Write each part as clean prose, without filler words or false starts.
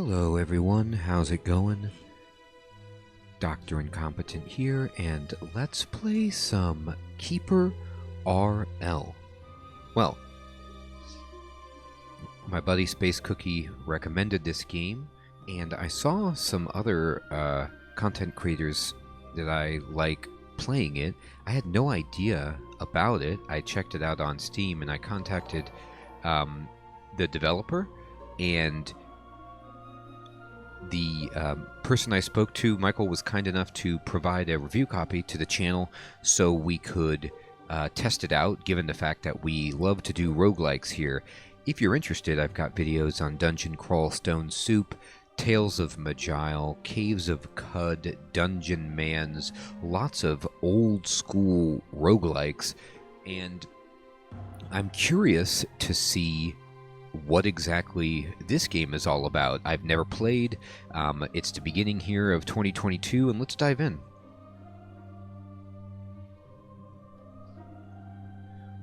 Hello everyone, how's it going? Dr. Incompetent here, and let's play some KeeperRL. Well, my buddy SpaceKookie recommended this game, and I saw some other content creators that I like playing it. I had no idea about it. I checked it out on Steam, and I contacted the developer, and the person I spoke to, Michael, was kind enough to provide a review copy to the channel so we could test it out, given the fact that we love to do roguelikes here. If you're interested, I've got videos on Dungeon Crawl Stone Soup, Tales of Magile, Caves of Cud, Dungeon Mans, lots of old school roguelikes, and I'm curious to see what exactly this game is all about. I've never played. It's the beginning here of 2022, and let's dive in.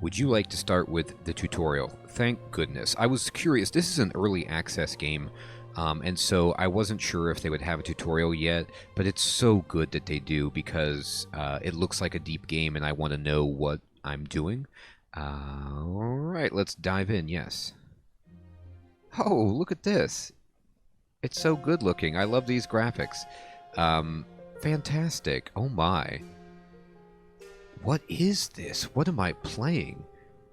Would you like to start with the tutorial? Thank goodness. I was curious. This is an early access game, and so I wasn't sure if they would have a tutorial yet, but it's so good that they do because it looks like a deep game, and I want to know what I'm doing. All right, let's dive in, yes. Oh, look at this. It's so good looking. I love these graphics. Fantastic. Oh my. What is this? What am I playing?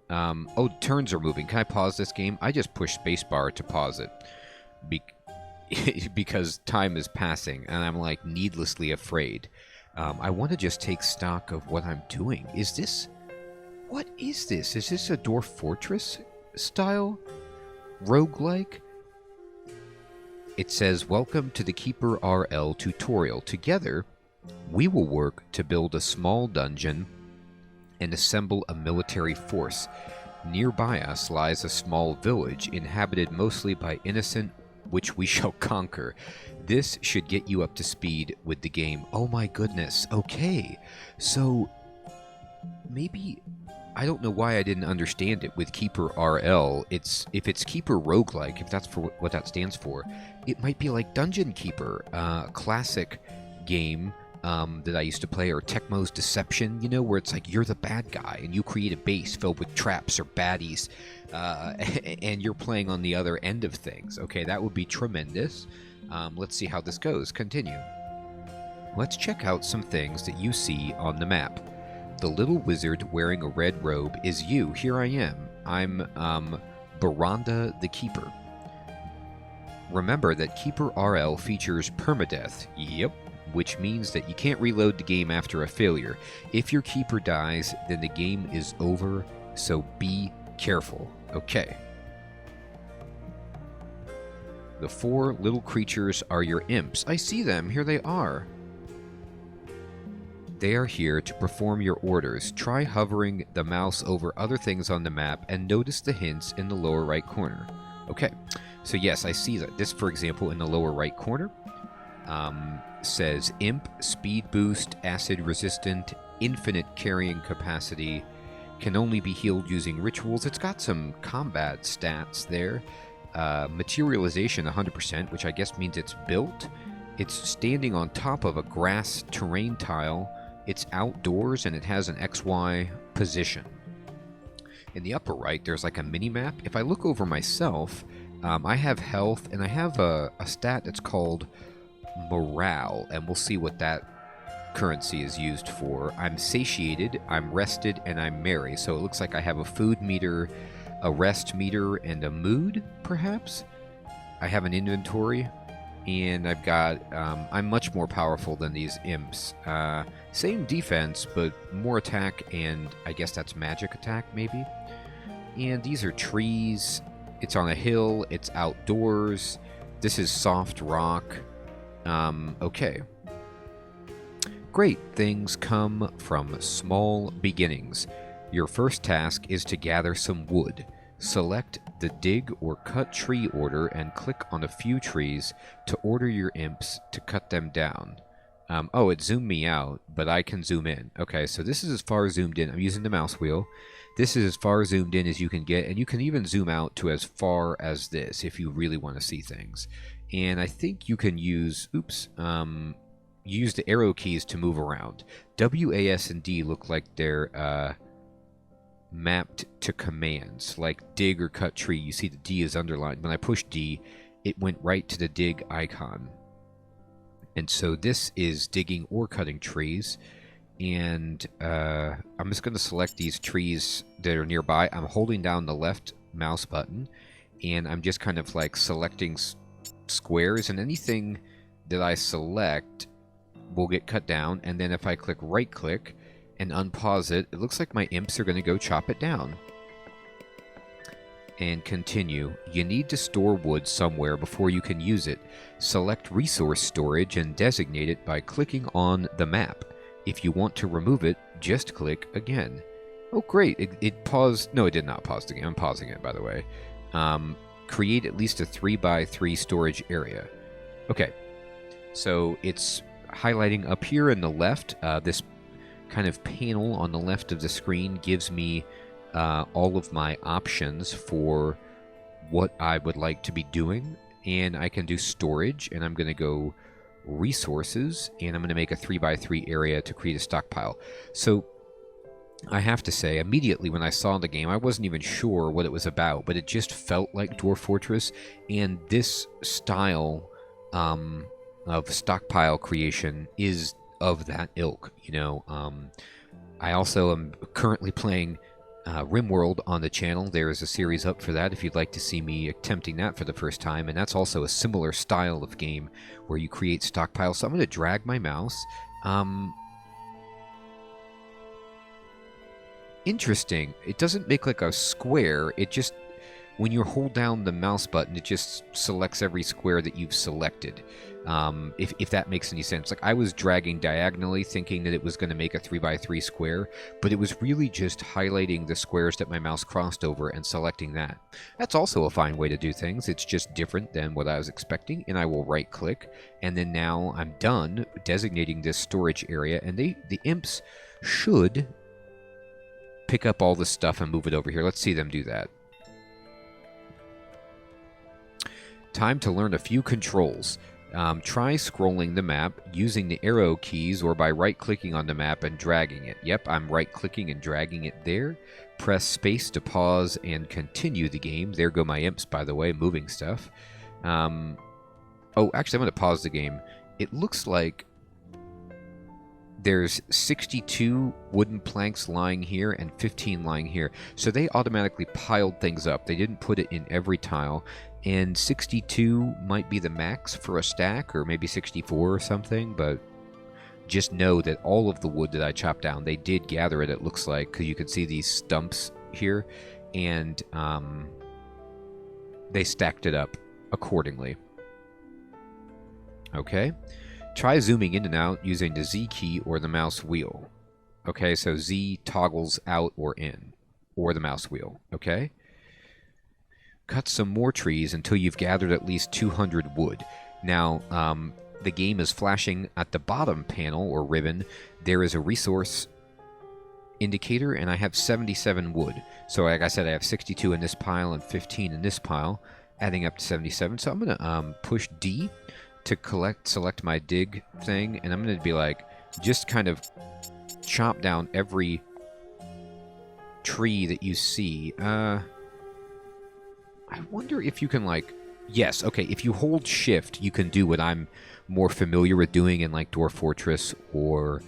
Oh, turns are moving. Can I pause this game? I just pushed spacebar to pause it. Because time is passing, and I'm like needlessly afraid. I want to just take stock of what I'm doing. Is this... What is this? Is this a Dwarf Fortress style roguelike? It says, welcome to the KeeperRL tutorial. Together, we will work to build a small dungeon and assemble a military force. Nearby us lies a small village inhabited mostly by innocent, which we shall conquer. This should get you up to speed with the game. Oh my goodness. Okay. So, maybe... I don't know why I didn't understand it with KeeperRL. If it's Keeper Roguelike, if that's for what that stands for, it might be like Dungeon Keeper, classic game that I used to play, or Tecmo's Deception, you know, where it's like you're the bad guy and you create a base filled with traps or baddies, and you're playing on the other end of things. Okay, that would be tremendous. Let's see how this goes. Continue. Let's check out some things that you see on the map. The little wizard wearing a red robe is you. Here I am. I'm Baranda the Keeper. Remember that KeeperRL features permadeath. Yep. Which means that you can't reload the game after a failure. If your keeper dies, then the game is over, so be careful. Okay. The four little creatures are your imps. I see them. Here they are. They are here to perform your orders. Try hovering the mouse over other things on the map and notice the hints in the lower right corner. Okay, so yes, I see that. This, for example, in the lower right corner says imp, speed boost, acid resistant, infinite carrying capacity, can only be healed using rituals. It's got some combat stats there. Materialization 100%, which I guess means it's built. It's standing on top of a grass terrain tile. It's outdoors, and it has an XY position. In the upper right, there's like a mini-map. If I look over myself, I have health, and I have a stat that's called morale, and we'll see what that currency is used for. I'm satiated, I'm rested, and I'm merry. So it looks like I have a food meter, a rest meter, and a mood, perhaps? I have an inventory. And I've got, I'm much more powerful than these imps. Same defense, but more attack, and I guess that's magic attack, maybe? And these are trees. It's on a hill. It's outdoors. This is soft rock. Okay. Great things come from small beginnings. Your first task is to gather some wood. Select the dig or cut tree order and click on a few trees to order your imps to cut them down. Oh, it zoomed me out, but I can zoom in. Okay, so this is as far zoomed in. I'm using the mouse wheel. This is as far zoomed in as you can get, and you can even zoom out to as far as this if you really want to see things. And I think you can use, use the arrow keys to move around. W, A, S, and D look like they're mapped to commands, like dig or cut tree. You see the D is underlined. When I push D, it went right to the dig icon. And so this is digging or cutting trees. And I'm just going to select these trees that are nearby. I'm holding down the left mouse button, and I'm just kind of like selecting squares, and anything that I select will get cut down. And then if I click right click and unpause it, it looks like my imps are going to go chop it down. And continue. You need to store wood somewhere before you can use it. Select resource storage and designate it by clicking on the map. If you want to remove it, just click again. Oh great, it paused. No, it did not pause the game. I'm pausing it, by the way. Create at least a 3x3 storage area. Okay, so it's highlighting up here in the left. This kind of panel on the left of the screen gives me all of my options for what I would like to be doing. And I can do storage, and I'm going to go resources, and I'm going to make a 3x3 area to create a stockpile. So I have to say, immediately when I saw the game, I wasn't even sure what it was about, but it just felt like Dwarf Fortress, and this style of stockpile creation is of that ilk, you know. I also am currently playing Rimworld on the channel. There is a series up for that if you'd like to see me attempting that for the first time, and that's also a similar style of game where you create stockpiles. So I'm going to drag my mouse. Interesting. It doesn't make like a square. It just, when you hold down the mouse button, it just selects every square that you've selected. If that makes any sense. Like, I was dragging diagonally thinking that it was going to make a 3x3 square, but it was really just highlighting the squares that my mouse crossed over and selecting that. That's also a fine way to do things. It's just different than what I was expecting, and I will right click, and then now I'm done designating this storage area, and the imps should pick up all this stuff and move it over here. Let's see them do that. Time to learn a few controls. Try scrolling the map using the arrow keys or by right-clicking on the map and dragging it. Yep, I'm right-clicking and dragging it there. Press space to pause and continue the game. There go my imps, by the way, moving stuff. Oh, actually, I'm going to pause the game. It looks like there's 62 wooden planks lying here and 15 lying here. So they automatically piled things up. They didn't put it in every tile. And 62 might be the max for a stack, or maybe 64 or something, but just know that all of the wood that I chopped down, they did gather it looks like, because you can see these stumps here, and they stacked it up accordingly. Okay, try zooming in and out using the Z key or the mouse wheel. Okay, so Z toggles out or in, or the mouse wheel, okay? Cut some more trees until you've gathered at least 200 wood. Now, the game is flashing at the bottom panel, or ribbon. There is a resource indicator, and I have 77 wood. So, like I said, I have 62 in this pile and 15 in this pile, adding up to 77. So I'm going to push D to select my dig thing, and I'm going to be like, just kind of chop down every tree that you see. I wonder if you can, like... Yes, okay, if you hold shift, you can do what I'm more familiar with doing in, like, Dwarf Fortress or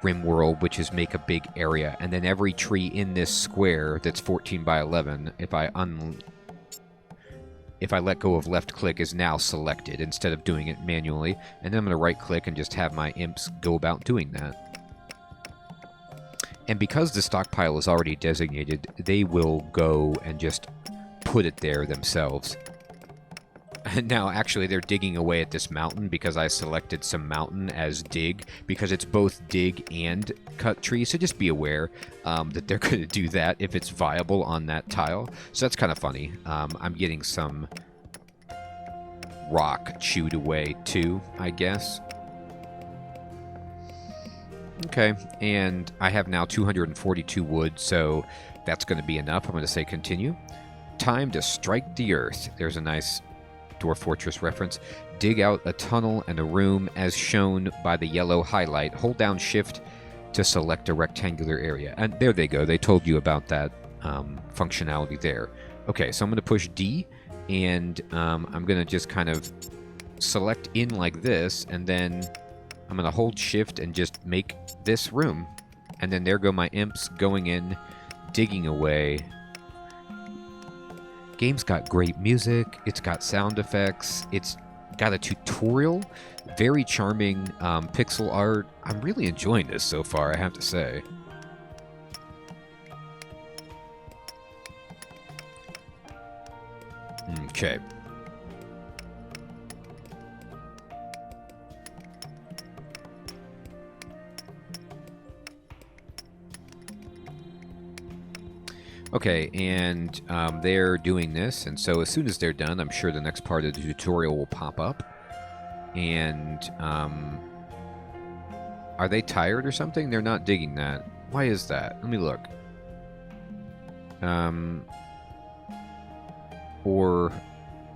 Rimworld, which is make a big area. And then every tree in this square that's 14 by 11, if I let go of left click, is now selected instead of doing it manually. And then I'm going to right click and just have my imps go about doing that. And because the stockpile is already designated, they will go and just put it there themselves. Now, actually, they're digging away at this mountain because I selected some mountain as dig, because it's both dig and cut trees. So just be aware that they're going to do that if it's viable on that tile. So that's kind of funny. I'm getting some rock chewed away too, I guess. Okay, and I have now 242 wood, so that's going to be enough. I'm going to say continue. Time to strike the earth. There's a nice Dwarf Fortress reference. Dig out a tunnel and a room as shown by the yellow highlight. Hold down shift to select a rectangular area. And there they go. They told you about that functionality there. Okay, so I'm going to push D, and I'm going to just kind of select in like this, and then I'm going to hold shift and just make this room. And then there go my imps going in, digging away. Game's got great music, it's got sound effects, it's got a tutorial, very charming pixel art. I'm really enjoying this so far, I have to say. Okay. Okay, and they're doing this, and so as soon as they're done, I'm sure the next part of the tutorial will pop up. And are they tired or something? They're not digging that. Why is that? Let me look.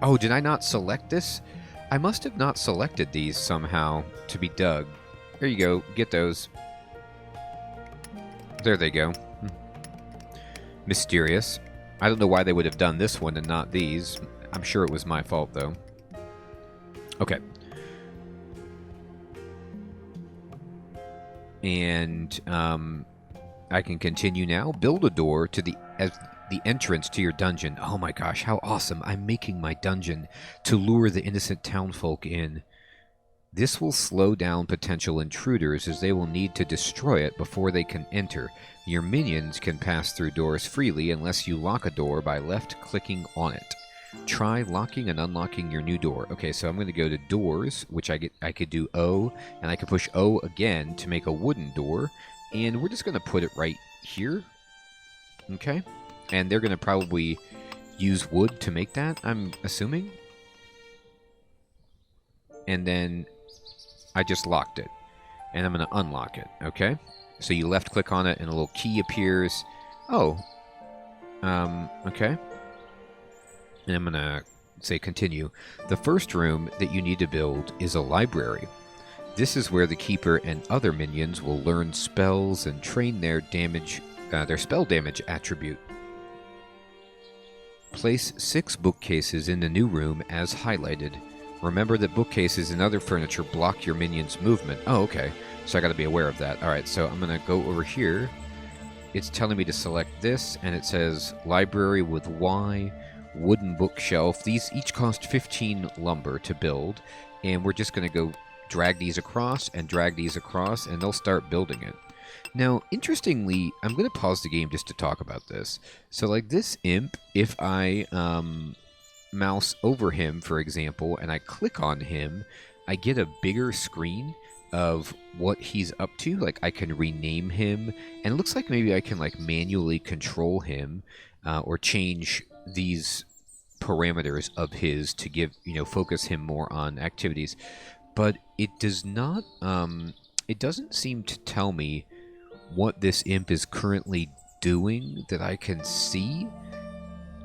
Oh, did I not select this? I must have not selected these somehow to be dug. There you go. Get those. There they go. Mysterious. I don't know why they would have done this one and not these. I'm sure it was my fault, though. Okay. And I can continue now. Build a door to the entrance to your dungeon. Oh my gosh, how awesome. I'm making my dungeon to lure the innocent townfolk in. This will slow down potential intruders as they will need to destroy it before they can enter. Your minions can pass through doors freely unless you lock a door by left-clicking on it. Try locking and unlocking your new door. Okay, so I'm going to go to doors, which I could do O, and I could push O again to make a wooden door, and we're just going to put it right here. Okay, and they're going to probably use wood to make that, I'm assuming. And then I just locked it, and I'm going to unlock it, okay? So you left-click on it, and a little key appears. Oh, okay. And I'm going to say continue. The first room that you need to build is a library. This is where the keeper and other minions will learn spells and train their spell damage attribute. Place 6 bookcases in the new room as highlighted. Remember that bookcases and other furniture block your minions' movement. Oh, okay. So I got to be aware of that. Alright, so I'm going to go over here. It's telling me to select this, and it says Library with Y, Wooden Bookshelf. These each cost 15 lumber to build, and we're just going to go drag these across, and they'll start building it. Now, interestingly, I'm going to pause the game just to talk about this. So, like this imp, if I mouse over him, for example, and I click on him, I get a bigger screen of what he's up to. Like, I can rename him, and it looks like maybe I can like manually control him or change these parameters of his to give, focus him more on activities. But it does not, it doesn't seem to tell me what this imp is currently doing that I can see.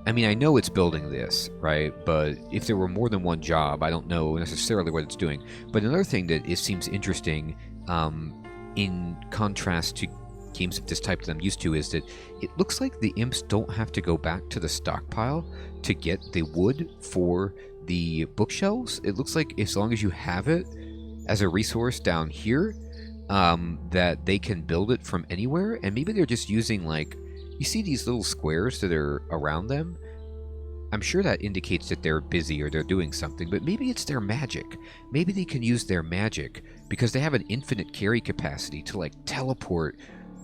I mean, I know it's building this, right? But if there were more than one job, I don't know necessarily what it's doing. But another thing that seems interesting, in contrast to games of this type that I'm used to, is that it looks like the imps don't have to go back to the stockpile to get the wood for the bookshelves. It looks like as long as you have it as a resource down here, that they can build it from anywhere. And maybe they're just using, like, you see these little squares that are around them? I'm sure that indicates that they're busy or they're doing something, but maybe it's their magic. Maybe they can use their magic because they have an infinite carry capacity to, like, teleport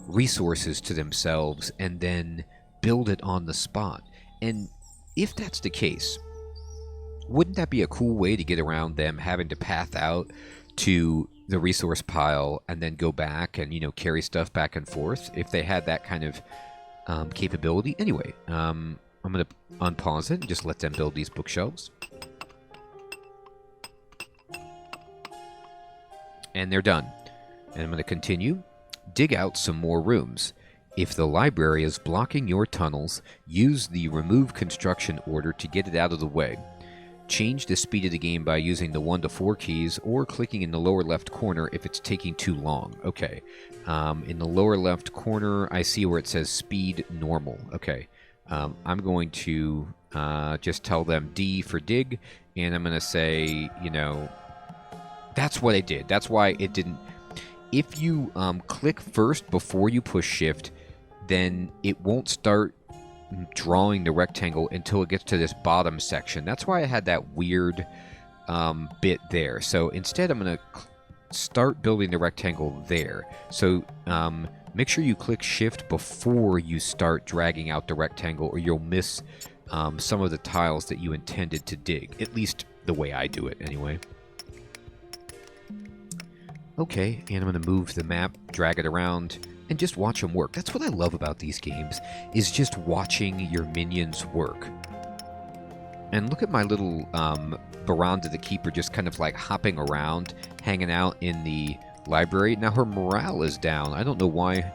resources to themselves and then build it on the spot. And if that's the case, wouldn't that be a cool way to get around them having to path out to the resource pile and then go back and, carry stuff back and forth if they had that kind of capability? Anyway, I'm going to unpause it and just let them build these bookshelves. And they're done. And I'm going to continue. Dig out some more rooms. If the library is blocking your tunnels, use the remove construction order to get it out of the way. Change the speed of the game by using the 1 to 4 keys or clicking in the lower left corner if it's taking too long. Okay. In the lower left corner, I see where it says speed normal. Okay. I'm going to just tell them D for dig, and I'm going to say, you know, that's what I did. That's why it didn't. If you click first before you push shift, then it won't start drawing the rectangle until it gets to this bottom section. That's why I had that weird bit there. So instead, I'm going to start building the rectangle there. So make sure you click shift before you start dragging out the rectangle, or you'll miss some of the tiles that you intended to dig. At least the way I do it, anyway. Okay, and I'm going to move the map, drag it around, and just watch them work. That's what I love about these games, is just watching your minions work. And look at my little Baranda the Keeper just kind of like hopping around, hanging out in the library. Now her morale is down. I don't know why.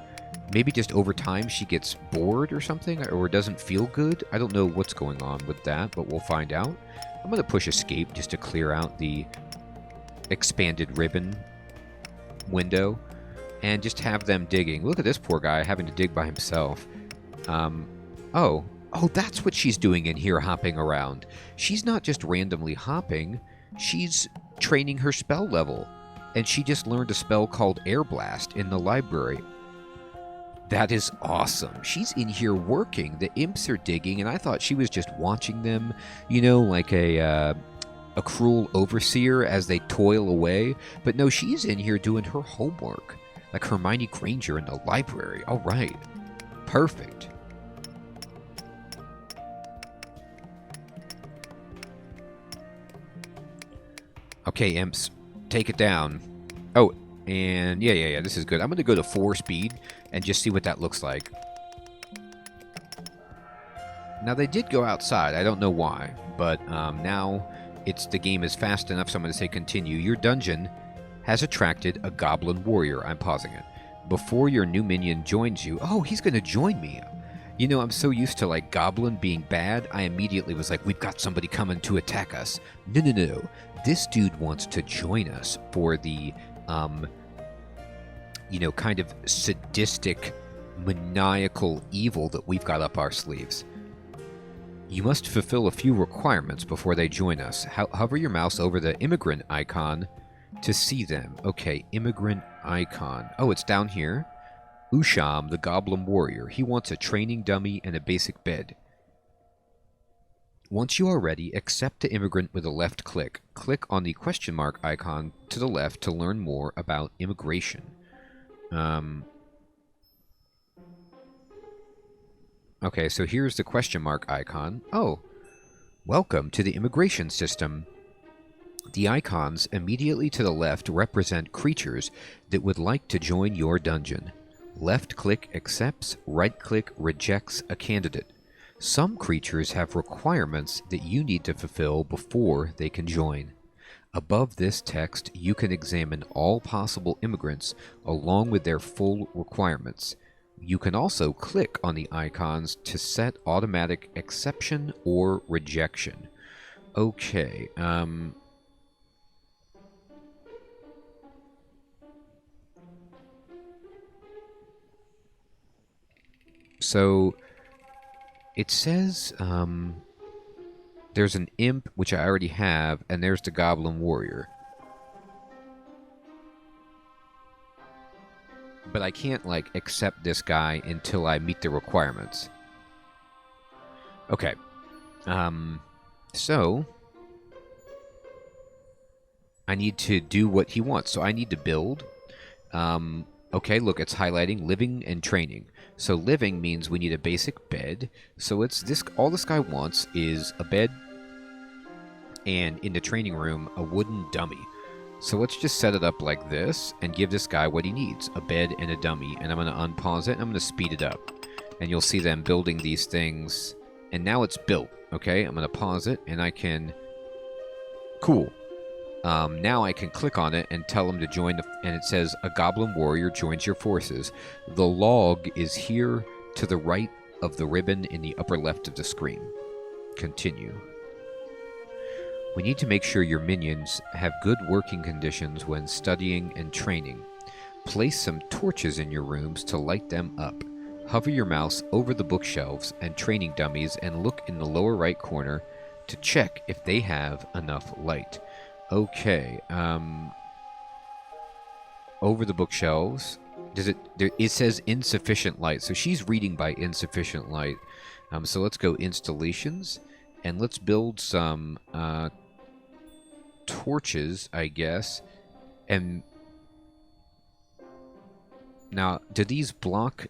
Maybe just over time she gets bored or something, or doesn't feel good. I don't know what's going on with that, but we'll find out. I'm going to push escape just to clear out the expanded ribbon window and just have them digging. Look at this poor guy having to dig by himself. Oh, that's what she's doing in here, hopping around. She's not just randomly hopping, she's training her spell level. And she just learned a spell called Air Blast in the library. That is awesome. She's in here working. The imps are digging, and I thought she was just watching them, you know, like a cruel overseer as they toil away. But no, she's in here doing her homework, like Hermione Granger in the library. All right. Perfect. Okay, imps, take it down. Oh, and yeah, this is good. I'm going to go to 4 speed and just see what that looks like. Now, they did go outside. I don't know why, but now the game is fast enough, so I'm going to say continue. Your dungeon has attracted a goblin warrior. I'm pausing it. Before your new minion joins you... Oh, he's going to join me. You know, I'm so used to, like, goblin being bad, I immediately was like, we've got somebody coming to attack us. No. This dude wants to join us for the, you know, kind of sadistic, maniacal evil that we've got up our sleeves. You must fulfill a few requirements before they join us. Hover your mouse over the immigrant icon to see them. Okay, immigrant icon. Oh, it's down here. Usham, the Goblin Warrior. He wants a training dummy and a basic bed. Once you are ready, accept the immigrant with a left click. Click on the question mark icon to the left to learn more about immigration. Okay, so here's the question mark icon. Oh, welcome to the immigration system. The icons immediately to the left represent creatures that would like to join your dungeon. Left-click accepts, right-click rejects a candidate. Some creatures have requirements that you need to fulfill before they can join. Above this text, you can examine all possible immigrants along with their full requirements. You can also click on the icons to set automatic acceptance or rejection. Okay, so it says there's an imp, which I already have, and there's the Goblin Warrior. But I can't, like, accept this guy until I meet the requirements. Okay. So I need to do what he wants. So I need to build. Okay, look, it's highlighting living and training. So living means we need a basic bed. So it's this. All this guy wants is a bed, and in the training room, a wooden dummy. So let's just set it up like this and give this guy what he needs, a bed and a dummy. And I'm going to unpause it, and I'm going to speed it up. And you'll see them building these things. And now it's built, okay? I'm going to pause it, and I can... Cool. Now I can click on it and tell them to join, and it says a goblin warrior joins your forces. The log is here to the right of the ribbon in the upper left of the screen. Continue. We need to make sure your minions have good working conditions when studying and training. Place some torches in your rooms to light them up. Hover your mouse over the bookshelves and training dummies and look in the lower right corner to check if they have enough light. Okay, over the bookshelves. It says insufficient light, so she's reading by insufficient light. So let's go installations, and let's build some torches, I guess. And now, do these block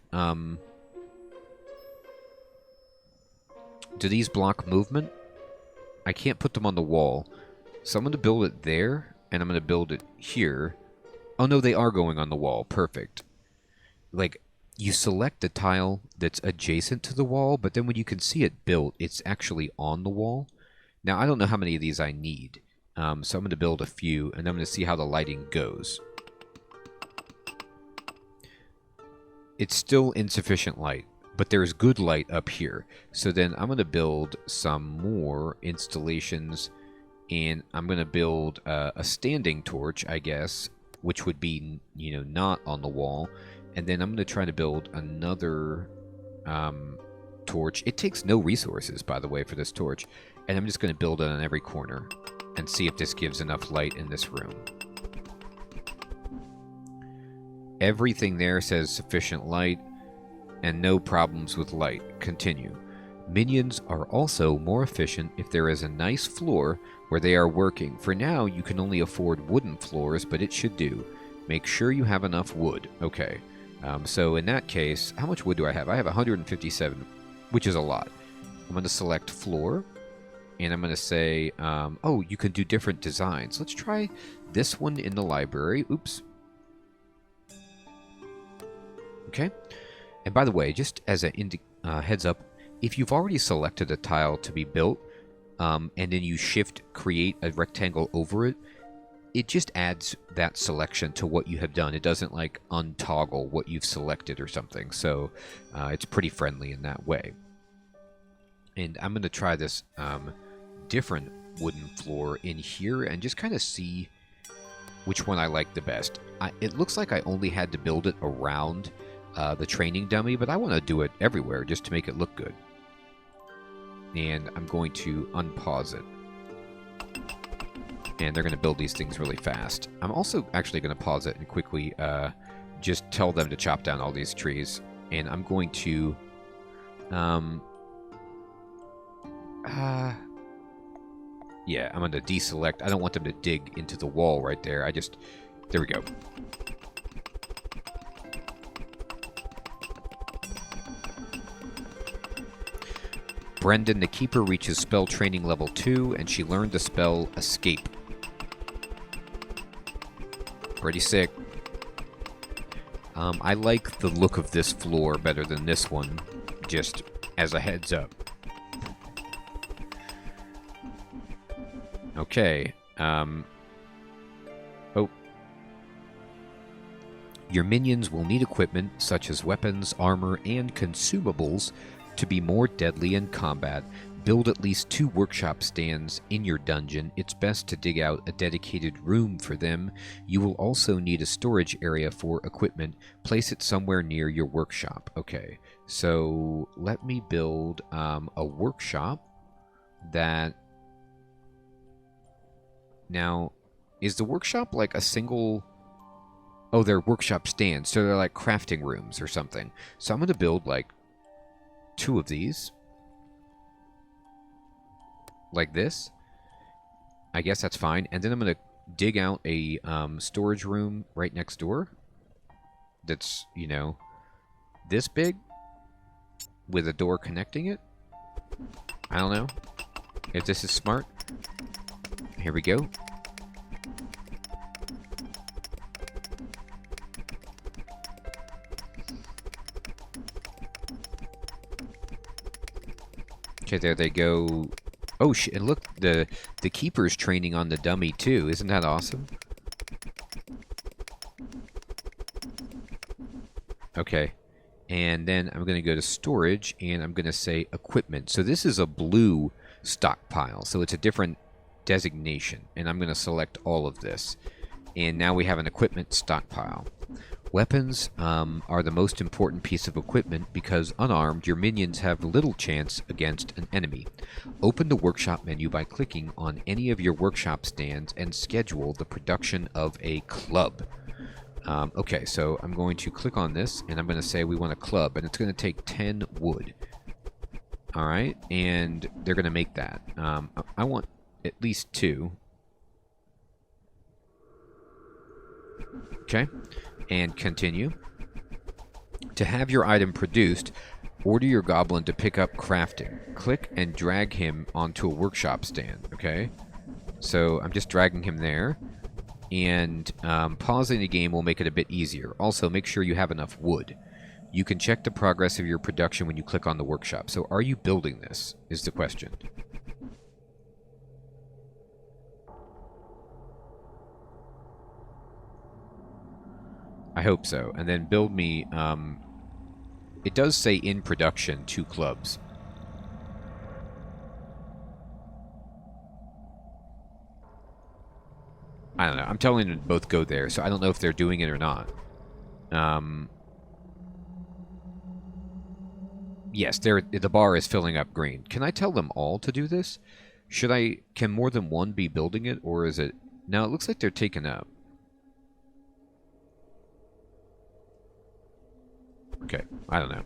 movement? I can't put them on the wall. So I'm going to build it there, and I'm going to build it here. Oh no, they are going on the wall. Perfect. Like, you select the tile that's adjacent to the wall, but then when you can see it built, it's actually on the wall. Now, I don't know how many of these I need. So I'm going to build a few, and I'm going to see how the lighting goes. It's still insufficient light, but there's good light up here. So then I'm going to build some more installations, and I'm going to build a standing torch, I guess, which would be, you know, not on the wall. And then I'm going to try to build another torch. It takes no resources, by the way, for this torch. And I'm just going to build it on every corner and see if this gives enough light in this room. Everything there says sufficient light and no problems with light. Continue. Minions are also more efficient if there is a nice floor where they are working. For now, you can only afford wooden floors, but it should do. Make sure you have enough wood. Okay. So in that case, how much wood do I have? I have 157, which is a lot. I'm going to select floor, and I'm going to say, oh, you can do different designs. Let's try this one in the library. Oops. Okay. And by the way, just as a heads up, if you've already selected a tile to be built, and then you shift create a rectangle over it, it just adds that selection to what you have done. It doesn't like untoggle what you've selected or something. So it's pretty friendly in that way. And I'm going to try this different wooden floor in here and just kind of see which one I like the best. It looks like I only had to build it around the training dummy, but I want to do it everywhere just to make it look good. And I'm going to unpause it. And they're going to build these things really fast. I'm also actually going to pause it and quickly just tell them to chop down all these trees. And I'm going to... yeah, I'm going to deselect. I don't want them to dig into the wall right there. There we go. Brendan, the keeper, reaches spell training level 2, and she learned the spell Escape. Pretty sick. I like the look of this floor better than this one, just as a heads up. Okay. Oh. Your minions will need equipment such as weapons, armor, and consumables to be more deadly in combat. Build at least 2 workshop stands in your dungeon. It's best to dig out a dedicated room for them. You will also need a storage area for equipment. Place it somewhere near your workshop. Okay, so let me build a workshop that... Now, is the workshop like a single... Oh, they're workshop stands, so they're like crafting rooms or something. So I'm going to build like 2 of these. Like this. I guess that's fine. And then I'm going to dig out a storage room right next door. That's, you know, this big. With a door connecting it. I don't know if this is smart. Here we go. Okay, there they go. Oh, and look, the keeper's training on the dummy, too. Isn't that awesome? Okay. And then I'm going to go to storage, and I'm going to say equipment. So this is a blue stockpile, so it's a different designation. And I'm going to select all of this. And now we have an equipment stockpile. Weapons are the most important piece of equipment because unarmed, your minions have little chance against an enemy. Open the workshop menu by clicking on any of your workshop stands and schedule the production of a club. Okay, so I'm going to click on this, and I'm going to say we want a club, and it's going to take 10 wood. Alright, and they're going to make that. I want at least 2. Okay, and continue. To have your item produced, order your goblin to pick up crafting. Click and drag him onto a workshop stand, okay? So I'm just dragging him there. And pausing the game will make it a bit easier. Also, make sure you have enough wood. You can check the progress of your production when you click on the workshop. So are you building this, is the question. I hope so. And then build me... it does say in production 2 clubs. I don't know. I'm telling them to both go there, so I don't know if they're doing it or not. Yes, the bar is filling up green. Can I tell them all to do this? Can more than one be building it, or is it... No, it looks like they're taken up. Okay, I don't know.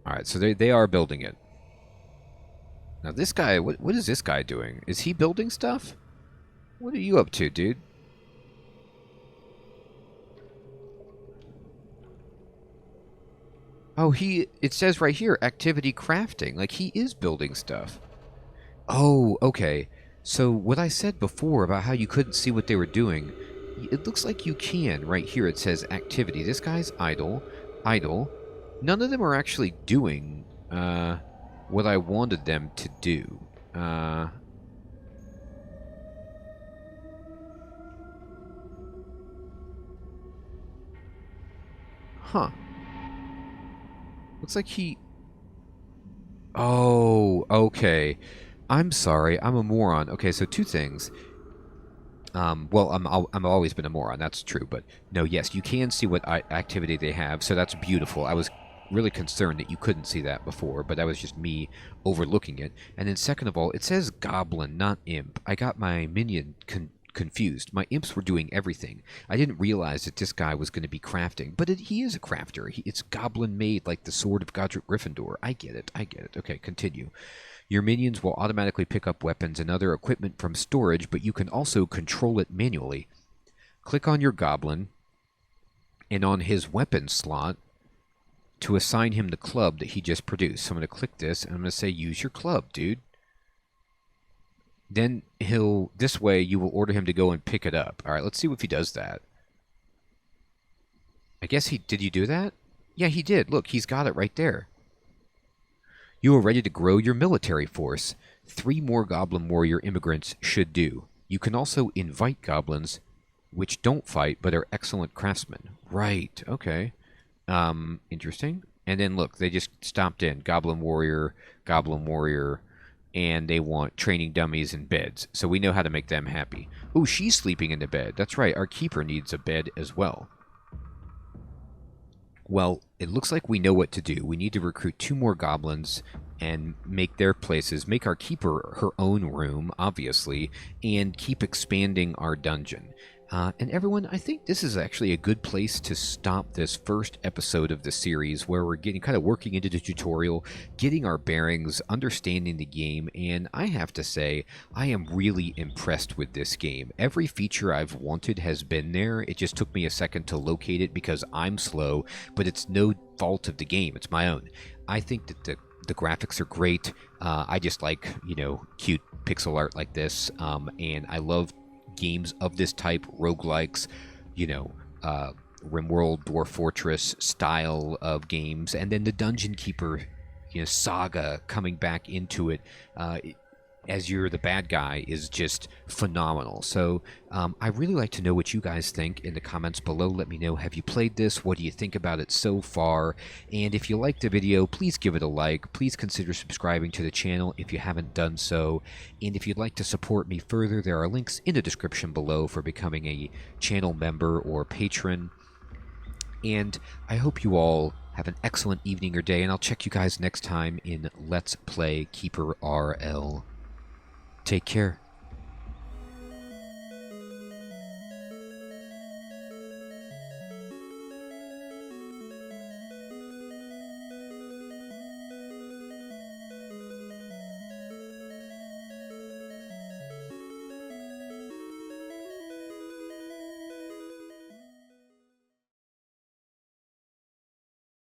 Alright, so they are building it. Now this guy, what is this guy doing? Is he building stuff? What are you up to, dude? Oh, it says right here, activity crafting. Like, he is building stuff. Oh, okay. So what I said before about how you couldn't see what they were doing, it looks like you can. Right here it says activity. This guy's idle. Idle. None of them are actually doing what I wanted them to do. Huh. Looks like he... Oh, okay. I'm sorry. I'm a moron. Okay, so 2 things. Well, I'm always been a moron. That's true. But no, yes, you can see what activity they have. So that's beautiful. I was really concerned that you couldn't see that before, but that was just me overlooking it. And then second of all, it says goblin, not imp. I got my minion confused. My imps were doing everything. I didn't realize that this guy was going to be crafting, but he is a crafter. It's goblin made, like the sword of Godric Gryffindor. I get it. I get it. Okay, continue. Your minions will automatically pick up weapons and other equipment from storage, but you can also control it manually. Click on your goblin and on his weapon slot to assign him the club that he just produced. So I'm going to click this and I'm going to say use your club, dude. Then this way you will order him to go and pick it up. All right, let's see if he does that. I guess did you do that? Yeah, he did. Look, he's got it right there. You are ready to grow your military force. 3 more goblin warrior immigrants should do. You can also invite goblins which don't fight but are excellent craftsmen. Right, okay. Interesting. And then look, they just stopped in. Goblin warrior, and they want training dummies and beds. So we know how to make them happy. Ooh, she's sleeping in the bed. That's right, our keeper needs a bed as well. Well, it looks like we know what to do. We need to recruit 2 more goblins and make their places, make our keeper her own room, obviously, and keep expanding our dungeon. And everyone, I think this is actually a good place to stop this first episode of the series where we're kind of working into the tutorial, getting our bearings, understanding the game, and I have to say, I am really impressed with this game. Every feature I've wanted has been there. It just took me a second to locate it because I'm slow, but it's no fault of the game. It's my own. I think that the graphics are great. I just like, cute pixel art like this, and I love games of this type, roguelikes, Rimworld, Dwarf Fortress style of games, and then the Dungeon Keeper, saga coming back into it. As you're the bad guy is just phenomenal. So I really like to know what you guys think in the comments below. Let me know, have you played this? What do you think about it so far? And if you liked the video, please give it a like. Please consider subscribing to the channel if you haven't done so. And if you'd like to support me further, there are links in the description below for becoming a channel member or patron. And I hope you all have an excellent evening or day, and I'll check you guys next time in Let's Play KeeperRL. Take care.